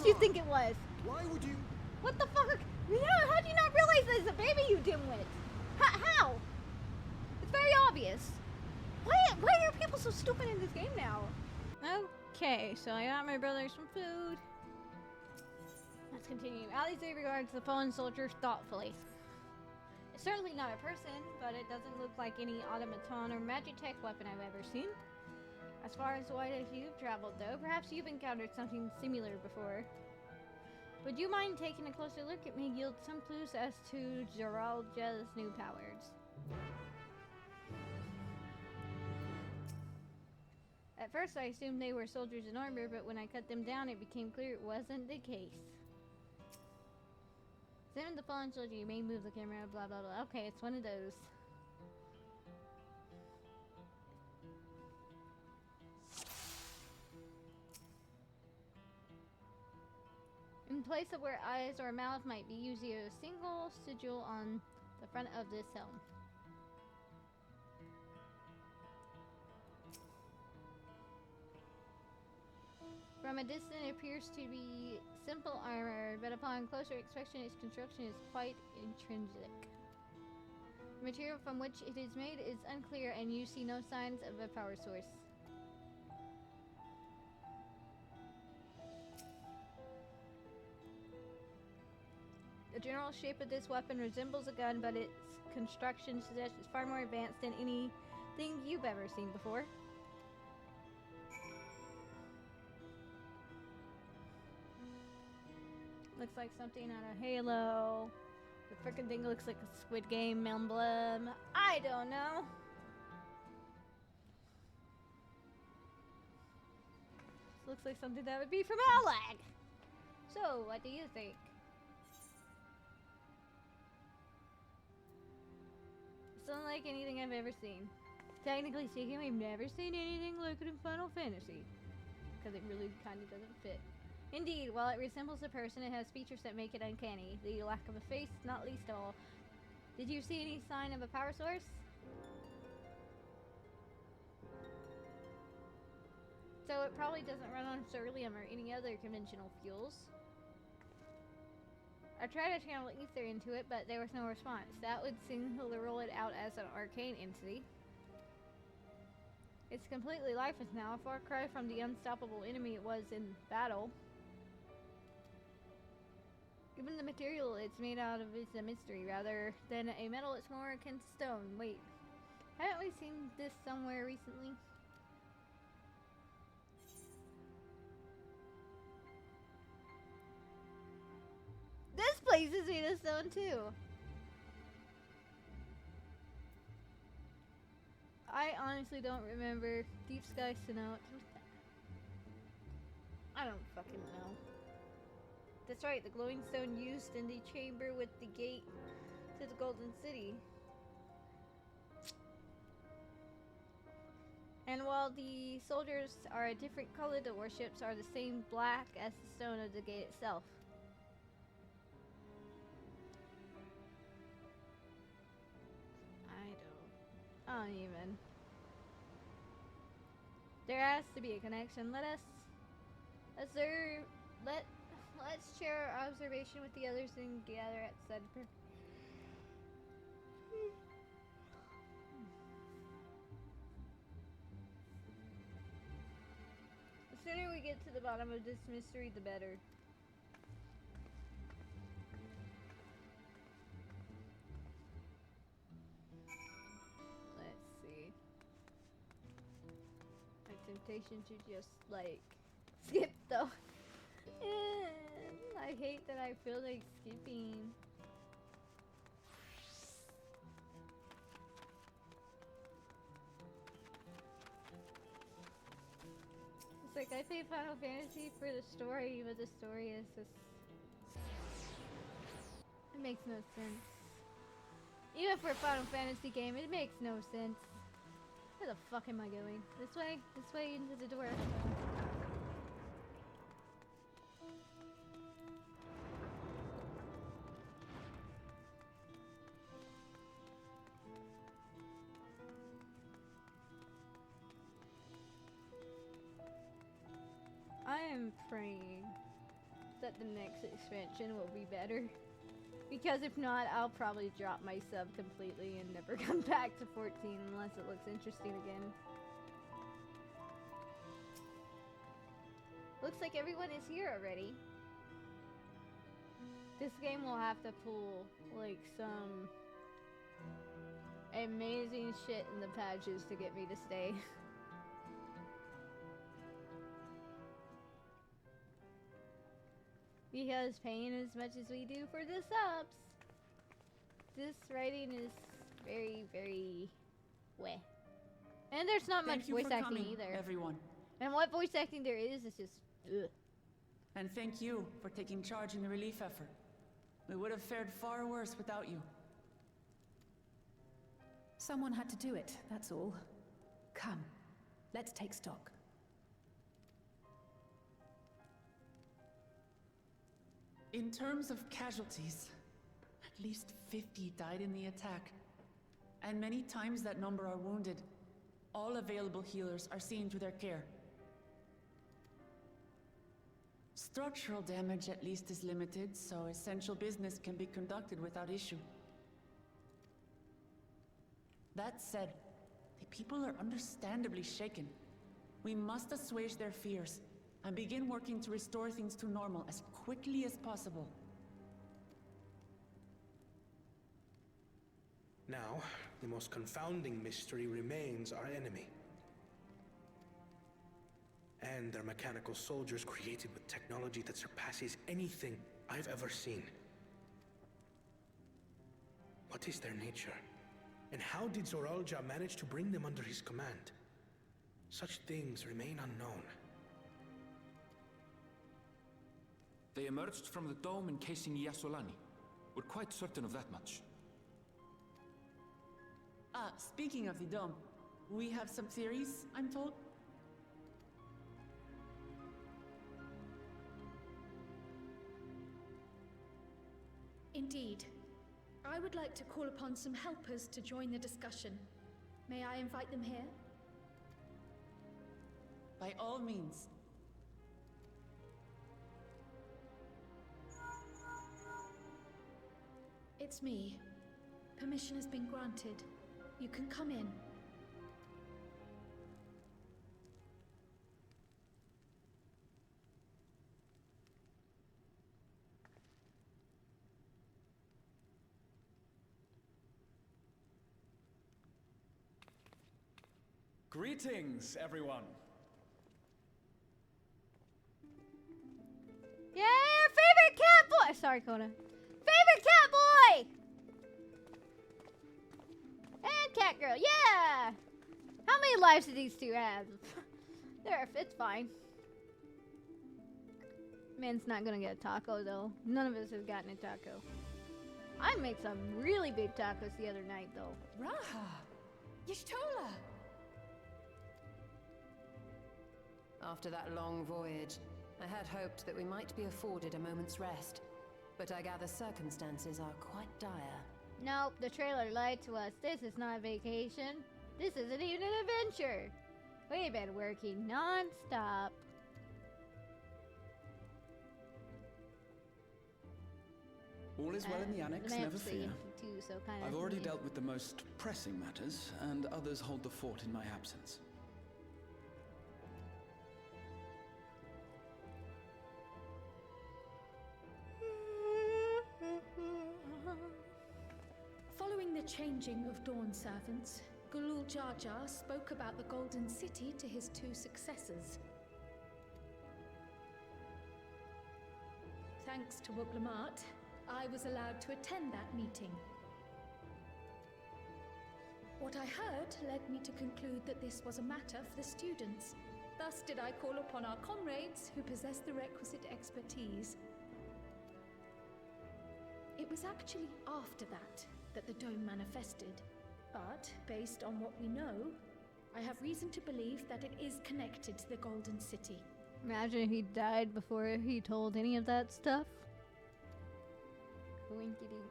do you think it was? Why would you? What the fuck? Yeah, how do you not realize there's a baby, you dimwit? How? It's very obvious. Why are people so stupid in this game now? Okay, so I got my brother some food. Let's continue. Alice regards the fallen soldier thoughtfully. It's certainly not a person, but it doesn't look like any automaton or magitech weapon I've ever seen. As far as wide as you've traveled, though, perhaps you've encountered something similar before. Would you mind taking a closer look at me? Yield some clues as to Geralda's new powers. At first, I assumed they were soldiers in armor, but when I cut them down, it became clear it wasn't the case. Examine the fallen soldier. You may move the camera. Blah blah blah. Okay, it's one of those. In place of where eyes or mouth might be, use a single sigil on the front of this helm. From a distance, it appears to be simple armor, but upon closer inspection, its construction is quite intrinsic. The material from which it is made is unclear, and you see no signs of a power source. The general shape of this weapon resembles a gun, but its construction suggests it's far more advanced than anything you've ever seen before. Looks like something on a Halo. The frickin' thing looks like a Squid Game emblem. I don't know. This looks like something that would be from Alag. So, what do you think? It's unlike anything I've ever seen. Technically speaking, we've never seen anything like it in Final Fantasy. Because it really kind of doesn't fit. Indeed, while it resembles a person, it has features that make it uncanny. The lack of a face, not least of all. Did you see any sign of a power source? So it probably doesn't run on ceruleum or any other conventional fuels. I tried to channel ether into it, but there was no response. That would seem to roll it out as an arcane entity. It's completely lifeless now, a far cry from the unstoppable enemy it was in battle. Given the material it's made out of is a mystery. Rather than a metal, it's more akin to stone. Wait, haven't we seen this somewhere recently? This place is made of stone too. I honestly don't remember. Deep Sky Sonata. I don't fucking know. That's right, the glowing stone used in the chamber with the gate to the Golden City. And while the soldiers are a different color, the warships are the same black as the stone of the gate itself. I don't even. There has to be a connection. Let's share our observation with the others and gather at center. The sooner we get to the bottom of this mystery, the better. Let's see. My temptation to just like skip though. I hate that I feel like skipping. It's like I play Final Fantasy for the story, but the story is just... It makes no sense. Even for a Final Fantasy game, it makes no sense. Where the fuck am I going? This way? This way into the door. I am praying that the next expansion will be better. Because if not, I'll probably drop my sub completely and never come back to 14 unless it looks interesting again. Looks like everyone is here already. This game will have to pull like some amazing shit in the patches to get me to stay. Because paying as much as we do for the subs, this writing is very, very weh. And there's not much voice acting either. Everyone. And what voice acting there is just ugh. And thank you for taking charge in the relief effort. We would have fared far worse without you. Someone had to do it, that's all. Come, let's take stock. In terms of casualties, at least 50 died in the attack. And many times that number are wounded. All available healers are seen to their care. Structural damage at least is limited, so essential business can be conducted without issue. That said, the people are understandably shaken. We must assuage their fears and begin working to restore things to normal as quickly as possible. Now, the most confounding mystery remains our enemy. And their mechanical soldiers created with technology that surpasses anything I've ever seen. What is their nature? And how did Zoralja manage to bring them under his command? Such things remain unknown. They emerged from the dome encasing Yasolani. We're quite certain of that much. Speaking of the dome, we have some theories, I'm told. Indeed. I would like to call upon some helpers to join the discussion. May I invite them here? By all means. It's me. Permission has been granted. You can come in. Greetings, everyone. Yeah, favorite cat boy! Sorry, Kona. Favorite cat boy! And cat girl, yeah! How many lives do these two have? It's fine. Man's not gonna get a taco, though. None of us have gotten a taco. I made some really big tacos the other night, though. Raha! Y'shtola! After that long voyage, I had hoped that we might be afforded a moment's rest. But I gather circumstances are quite dire. Nope, the trailer lied to us. This is not a vacation. This isn't even an adventure. We've been working non-stop. All is well in the annex, never fear. Too, so kinda I've already dealt with the most pressing matters, and others hold the fort in my absence. Following the changing of Dawn servants, Gulul Jar Jar spoke about the Golden City to his two successors. Thanks to Wuglamat, I was allowed to attend that meeting. What I heard led me to conclude that this was a matter for the students. Thus did I call upon our comrades who possess the requisite expertise. It was actually after that the dome manifested. But, based on what we know, I have reason to believe that it is connected to the Golden City. Imagine if he died before he told any of that stuff. Coinkydink.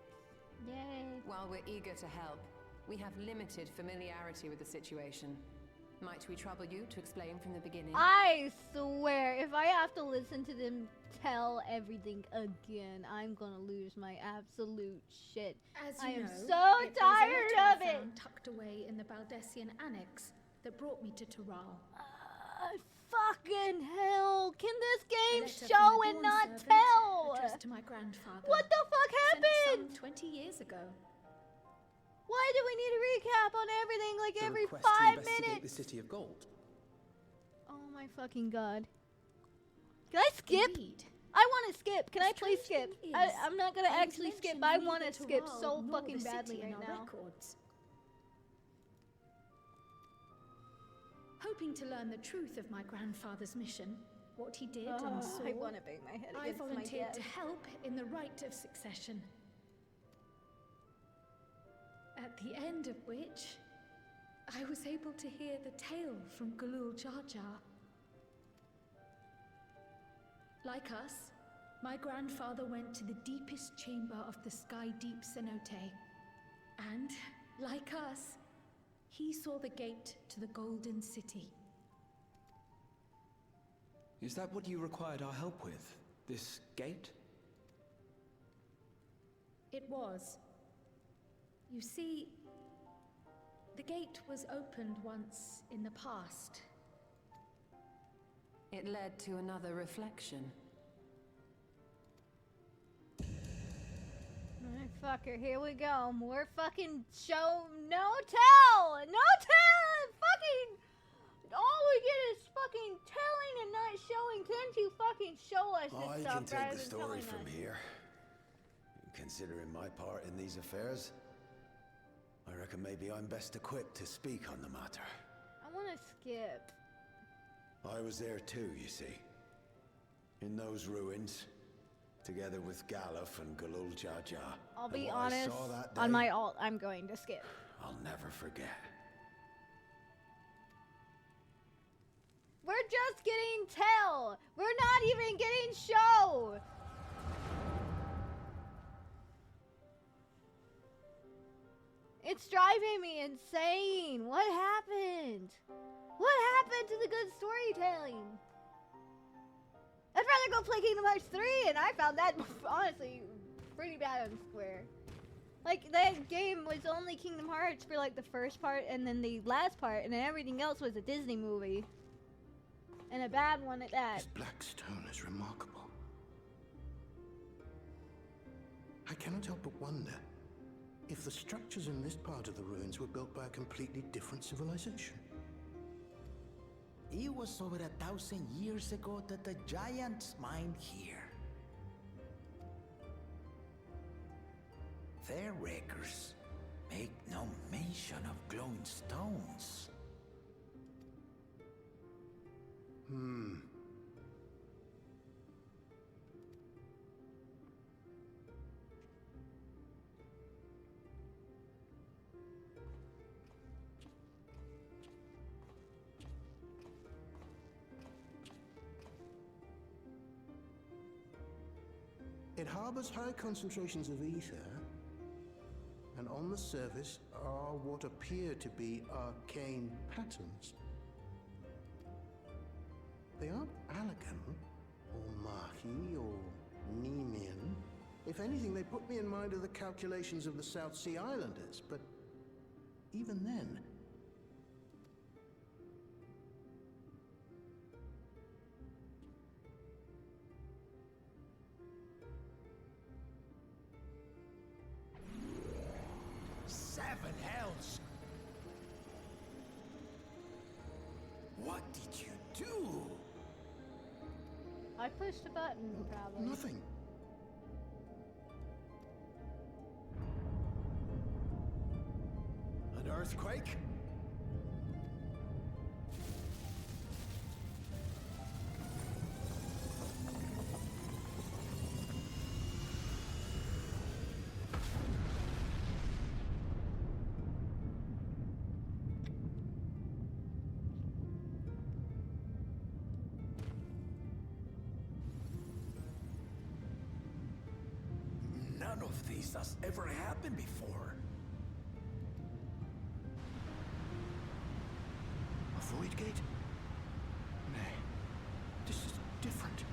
Yay. While we're eager to help, we have limited familiarity with the situation. Might we trouble you to explain from the beginning? I swear, if I have to listen to them tell everything again, I'm gonna lose my absolute shit. As I you am know, so it was a tired letter I of it. found tucked away in the Baldessian Annex that brought me to Toral. Fucking hell! Can this A game letter show from a and Dawn not servant tell? addressed to my grandfather. What the fuck Sent happened? some 20 years ago. Why do we need a recap on everything like The every request to 5 investigate minutes? the City of Gold. Oh my fucking god. Can I skip? Indeed. I want to skip. Can The I please strange skip? thing I'm not gonna there was actually skip. mention I of want to neither skip Toral so nor fucking the badly city in right our now. records. Hoping to learn the truth of my grandfather's mission, what he did and saw, I want to bang my head I against my volunteered to desk. help in the rite of succession. At the end of which, I was able to hear the tale from Galul Jar Jar. Like us, my grandfather went to the deepest chamber of the Sky Deep cenote. And, like us, he saw the gate to the Golden City. Is that what you required our help with? This gate? It was. You see, the gate was opened once in the past. It led to another reflection. Alright, fucker, here we go. More fucking show. No tell! No tell! Fucking. All we get is fucking telling and not showing. Can't you fucking show us Oh, this you stuff can take rather the than story telling from us? here. Considering my part in these affairs, I reckon maybe I'm best equipped to speak on the matter. I want to skip. I was there too, you see. In those ruins, together with Galuf and Galul Jar Jar. I'll And be what I honest. saw that On day, my alt, I'm going to skip. I'll never forget. We're just getting tell. We're not even getting show. It's driving me insane. What happened? What happened to the good storytelling? I'd rather go play Kingdom Hearts 3, and I found that honestly pretty bad on Square. Like, that game was only Kingdom Hearts for like the first part and then the last part, and then everything else was a Disney movie. And a bad one at that. This black stone is remarkable. I cannot help but wonder if the structures in this part of the ruins were built by a completely different civilization. It was over 1,000 years ago that the giants mined here. Their records make no mention of glowing stones. It harbors high concentrations of ether, and on the surface are what appear to be arcane patterns. They aren't Allegan, or Mahi, or Nemean. If anything, they put me in mind of the calculations of the South Sea Islanders, but even then... Seven hells! What did you do? I pushed a button, probably. Nothing. An earthquake? None of this has ever happened before. A kid? Nay, this is different.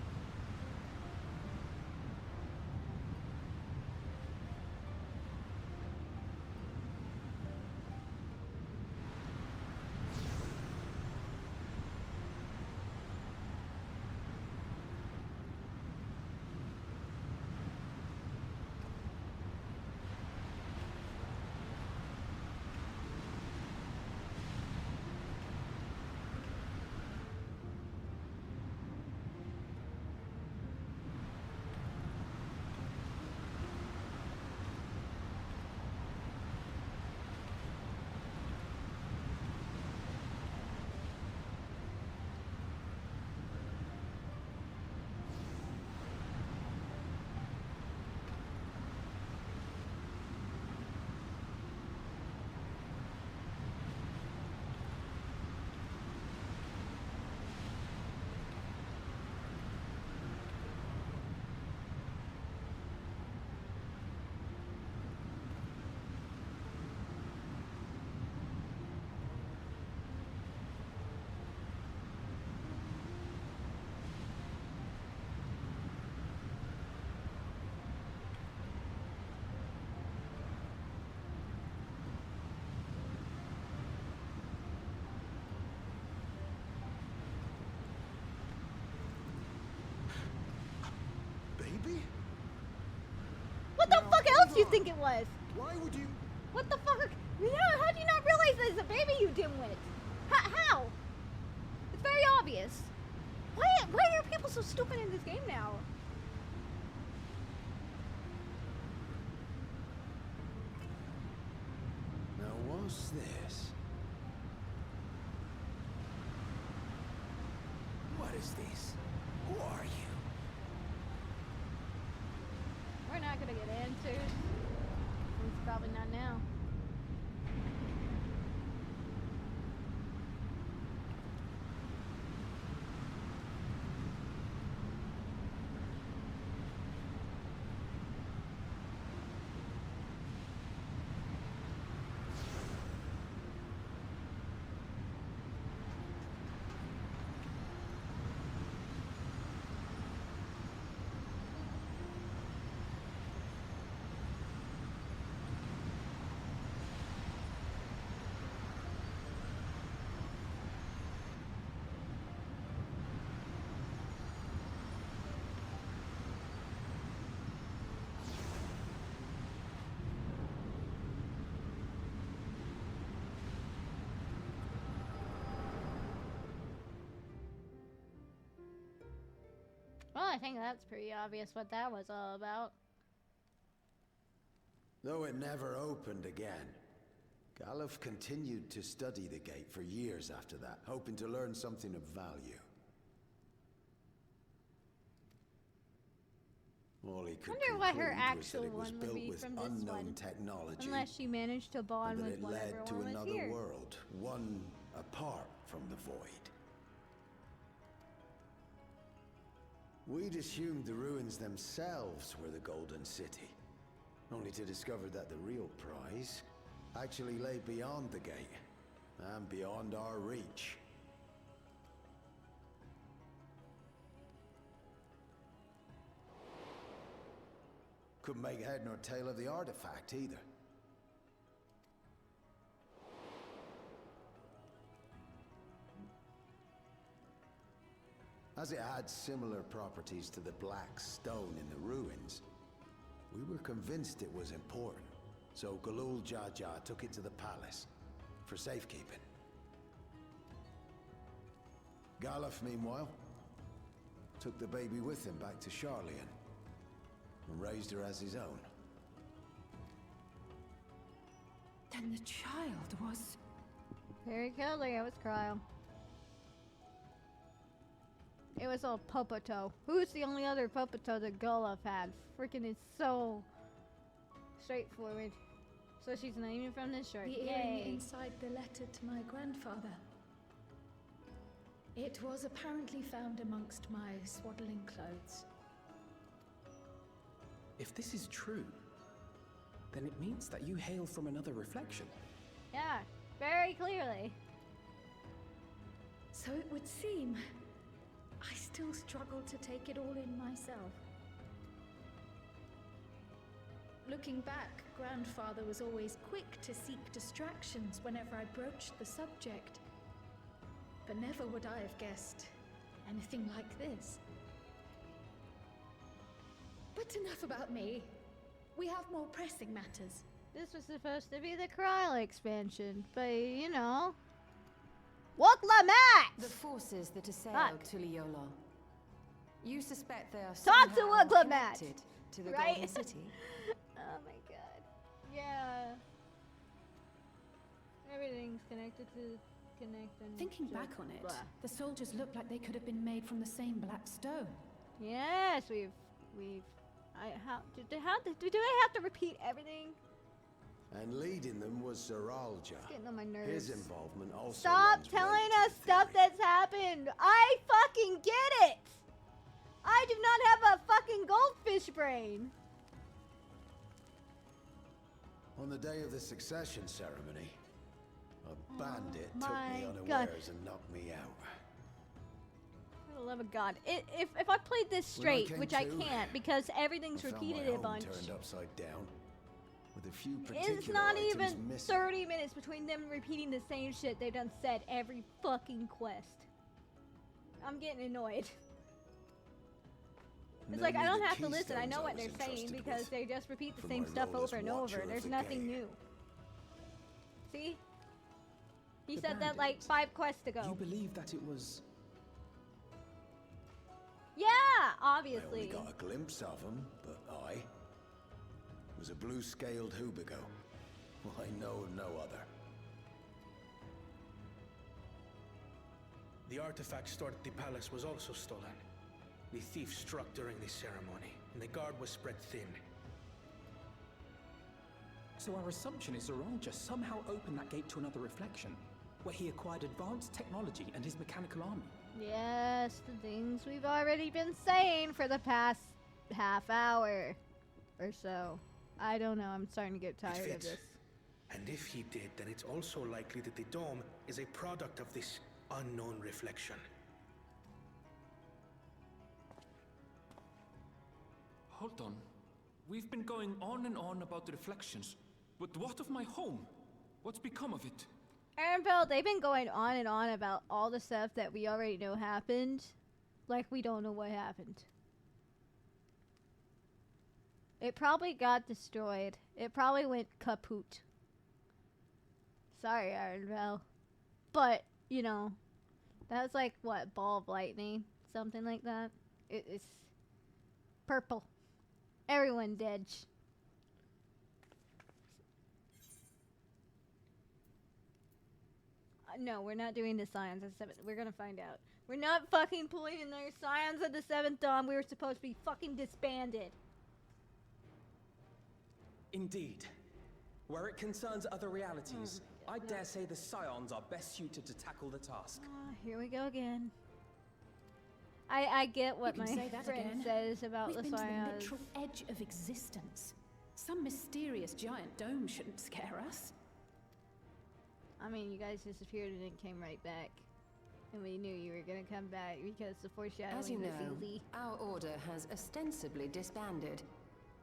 Baby? What the Now, fuck else hold do you on. think it was? Why would you... What the fuck? Yeah, how do you not realize there's a baby, you dimwit? How? It's very obvious. Why are people so stupid in this game now? Now, what's this? What is this? Who are you? We're not gonna get answers. At least probably not now. Well, I think that's pretty obvious what that was all about. Though it never opened again, Galuf continued to study the gate for years after that, hoping to learn something of value. All he could Wonder what her conclude was that actual it was one would built be with from this unknown one. technology, Unless she managed to and bond that with it one led to everyone was another here. world, one apart from the void. We'd assumed the ruins themselves were the Golden City, only to discover that the real prize actually lay beyond the gate, and beyond our reach. Couldn't make head nor tail of the artifact either. As it had similar properties to the black stone in the ruins, we were convinced it was important, so Galul Jaja took it to the palace for safekeeping. Galuf, meanwhile, took the baby with him back to Charlian and raised her as his own. Then the child was... Very Kelly, it was Cryo. It was all Popoto. Who's the only other Popoto that Galuf had? Freaking is so straightforward. So she's not even from this short. The earring Yay. inside the letter to my grandfather. It was apparently found amongst my swaddling clothes. If this is true, then it means that you hail from another reflection. Yeah, very clearly. So it would seem. I still struggle to take it all in myself. Looking back, Grandfather was always quick to seek distractions whenever I broached the subject. But never would I have guessed anything like this. But enough about me. We have more pressing matters. This was supposed to be the Kryla expansion, but you know. Walk la mat! The forces that assailed Fuck. Tuliyola. You suspect they are Talk to somehow Wuglamat, connected to the right? Golden City? Oh my god. Yeah. Everything's connected to connecting. Thinking to back on it, blah. the soldiers look like they could have been made from the same black stone. Yes, do they have to repeat everything? And leading them was Zeralja. It's getting on my nerves. His involvement also Stop runs telling right us to the stuff theory. that's happened. I fucking get it. I do not have a fucking goldfish brain. On the day of the succession ceremony, a bandit took my me God. unawares and knocked me out. For the love of God. If I played this When I straight, came which I to, can't because everything's I found repeated my a home bunch. turned upside down, with a few particular It's not items even missing. 30 minutes between them repeating the same shit they've done said every fucking quest. I'm getting annoyed. It's like I Namely, don't the have to listen. I keystones know what was they're saying entrusted because with they just repeat the from same my stuff role as over and Watcher over. of There's the nothing Gate. new. See? He The said that like bandit. 5 quests ago. You believe that it was... Yeah, I only obviously. got a glimpse of him, but I was a blue-scaled Hubigo. I know of no other. The artifact stored at the palace was also stolen. The thief struck during the ceremony, and the guard was spread thin. So our assumption is Zeralja somehow opened that gate to another reflection, where he acquired advanced technology and his mechanical army. Yes, the things we've already been saying for the past half hour or so. I don't know, I'm starting to get tired of fits. this. And if he did, then it's also likely that the dome is a product of this unknown reflection. Hold on. We've been going on and on about the reflections, but what of my home? What's become of it? Aaronville, they've been going on and on about all the stuff that we already know happened, like we don't know what happened. It probably got destroyed. It probably went kaput. Sorry, Aaronville. But, you know, that was like, what, ball of lightning? Something like that. It's purple. Everyone dead. No, we're not doing the Scions of the 7th. We're gonna find out. We're not fucking pulling in their Scions of the 7th Dawn. We were supposed to be fucking disbanded. Indeed. Where it concerns other realities, I dare say the Scions are best suited to tackle the task. Here we go again. I get what You my can say that friend again. says about We've the been to the Scions. literal edge of existence. Some mysterious giant dome shouldn't scare us. I mean, you guys disappeared and then came right back. And we knew you were gonna come back because the foreshadowing As you was know, easy. our order has ostensibly disbanded.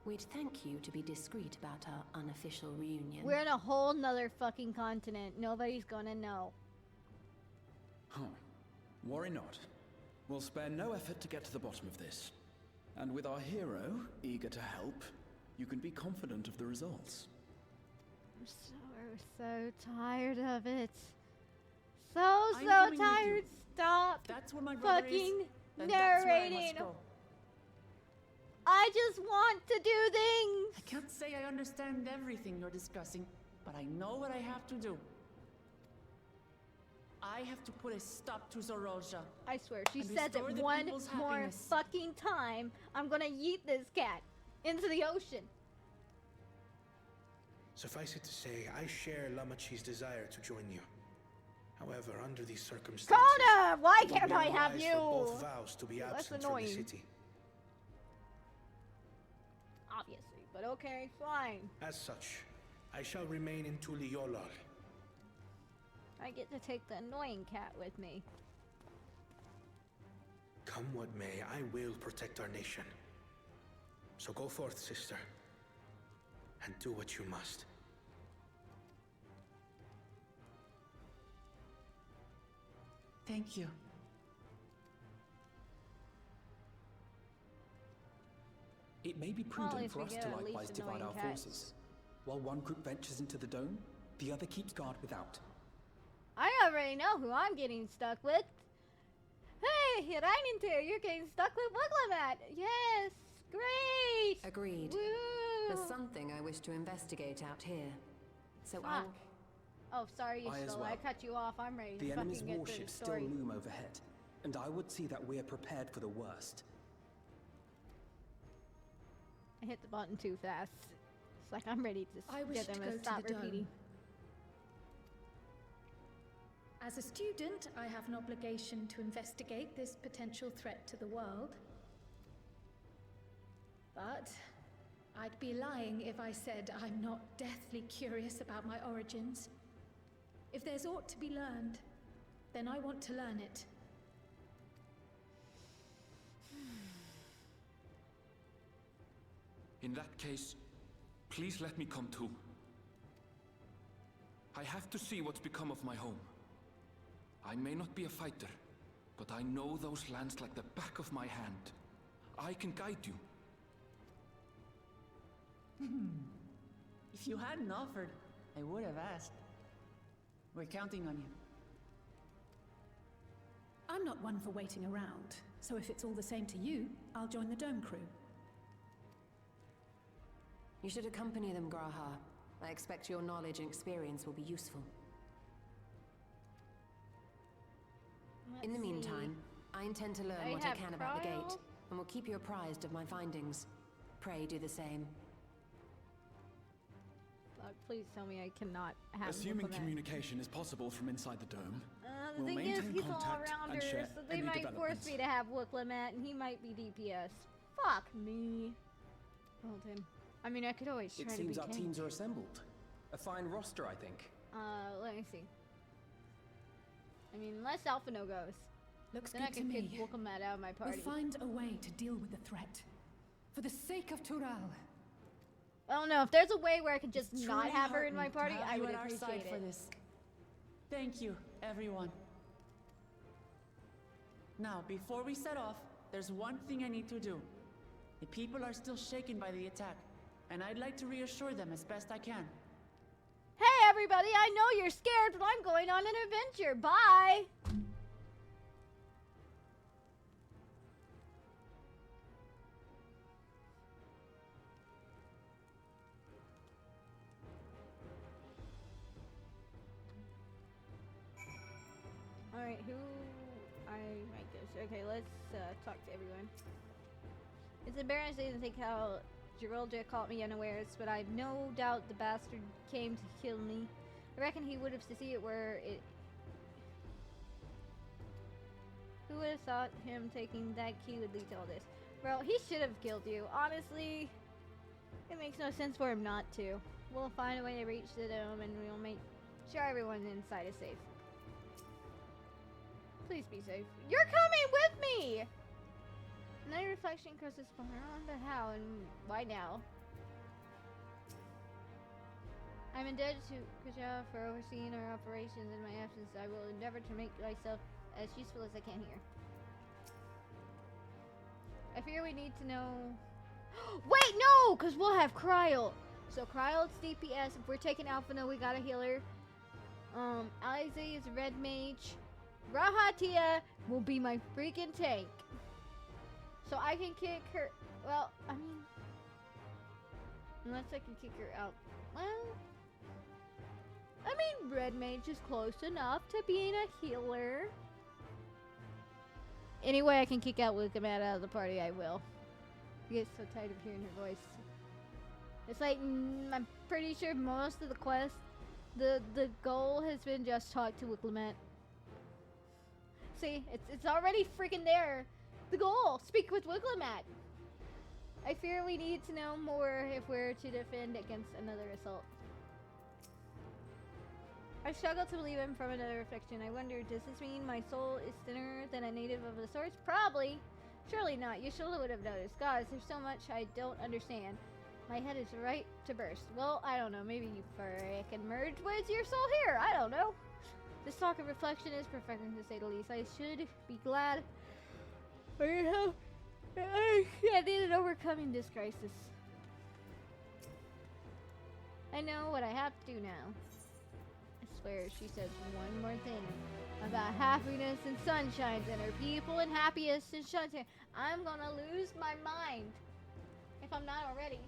We'd thank you to be discreet about our unofficial reunion. We're in a whole nother fucking continent. Nobody's gonna know. Huh. Worry not. We'll spare no effort to get to the bottom of this. And with our hero eager to help, you can be confident of the results. I'm so tired of it. So I'm coming with you. tired. Stop That's where my brother fucking is. Then that's where I must narrating. go. I just want to do I things. can't say I understand everything you're discussing, but I know what I have to do. I have to put a stop to Zeralja. I swear, she And says restore it the one people's more happiness. fucking time. I'm gonna yeet this cat into the ocean. Suffice it to say, I share Lamachi's desire to join you. However, under these circumstances, Kona, why it would can't be I have unwise you? for both vows to be That's absent from annoying. the city. Obviously, but okay, fine. As such, I shall remain in Tuliyola. I get to take the annoying cat with me. Come what may, I will protect our nation. So go forth, sister, and do what you must. Thank you. It may be Well, prudent if for we us get to at least likewise divide annoying our cats. forces. While one group ventures into the dome, the other keeps guard without. I already know who I'm getting stuck with. Hey, Reinetier, you're getting stuck with Wiglamat. Yes, great. Agreed. Woo. There's something I wish to investigate out here. So Fuck. I'll... Oh, sorry, I as Ystola. I well. cut you off. I'm ready The to enemy's fucking get through the warships still story. loom overhead, and I would see that we are prepared for the worst. I hit the button too fast. It's like I'm ready to I wish get them to to go to stop the dome. repeating. As a student, I have an obligation to investigate this potential threat to the world. But I'd be lying if I said I'm not deathly curious about my origins. If there's aught to be learned, then I want to learn it. In that case, please let me come too. I have to see what's become of my home. I may not be a fighter, but I know those lands like the back of my hand. I can guide you. If you hadn't offered, I would have asked. We're counting on you. I'm not one for waiting around, so if it's all the same to you, I'll join the Dome crew. You should accompany them, Graha. I expect your knowledge and experience will be useful. In the meantime, I intend to learn what I can about the gate, and will keep you apprised of my findings. Pray do the same. Fuck, please tell me I cannot have Assuming Wiglamat. communication is possible from inside the dome, The we'll thing is, maintain he's all contact around and her, share so they any might force developments. me to have Wiglamat, and he might be DPS. Fuck me. Hold him. I mean, I could always try It to seems be our tank. teams are assembled. A fine roster, I think. Let me see. I mean, unless Alphino goes. Looks Then I good to can kick me. Wiglamat out of my party. We'll find a way to deal with the threat. For the sake of Tural. I don't know, if there's a way where I could just It's not truly have her in my heartening party, to have I you would at our side appreciate for it. this. Thank you, everyone. Now, before we set off, there's one thing I need to do. The people are still shaken by the attack, and I'd like to reassure them as best I can. Hey everybody, I know you're scared, but I'm going on an adventure. Bye! Alright, who... I might guess. Okay, let's talk to everyone. It's embarrassing to think how Geraldja caught me unawares, but I've no doubt the bastard came to kill me. I reckon he would have succeeded where it... Who would have thought him taking that key would lead to all this? Bro, he should have killed you. Honestly, it makes no sense for him not to. We'll find a way to reach the dome and we'll make sure everyone inside is safe. Please be safe. You're coming with me! Night reflection crosses around, but how and why now? I'm indebted to Kuja for overseeing our operations in my absence. I will endeavor to make myself as useful as I can here. I fear we need to know... Wait, no! Because we'll have Cryo. So Cryo's DPS. If we're taking Alphino, we got a healer. Alize is a red mage. Reinetier will be my freaking tank. So I can kick her... Well, I mean... Unless I can kick her out. Well... I mean, red mage is close enough to being a healer. Any way I can kick out Wiglamat out of the party, I will. I get so tired of hearing her voice. It's like, I'm pretty sure most of the quest, the goal has been just talk to Wiglamat. See, it's already freaking there. The goal, speak with Wiglamat. I fear we need to know more if we're to defend against another assault. I struggle to believe I'm from another reflection. I wonder, does this mean my soul is thinner than a native of the source? Probably. Surely not. You surely would have noticed. Gods, there's so much I don't understand. My head is right to burst. Well, I don't know. Maybe you frickin' merged with your soul here. I don't know. This talk of reflection is perfecting, to say the least. I should be glad for your help. I needed overcoming this crisis. I know what I have to do now. I swear, she says one more thing about happiness and sunshine and her people and happiness and sunshine. I'm gonna lose my mind if I'm not already.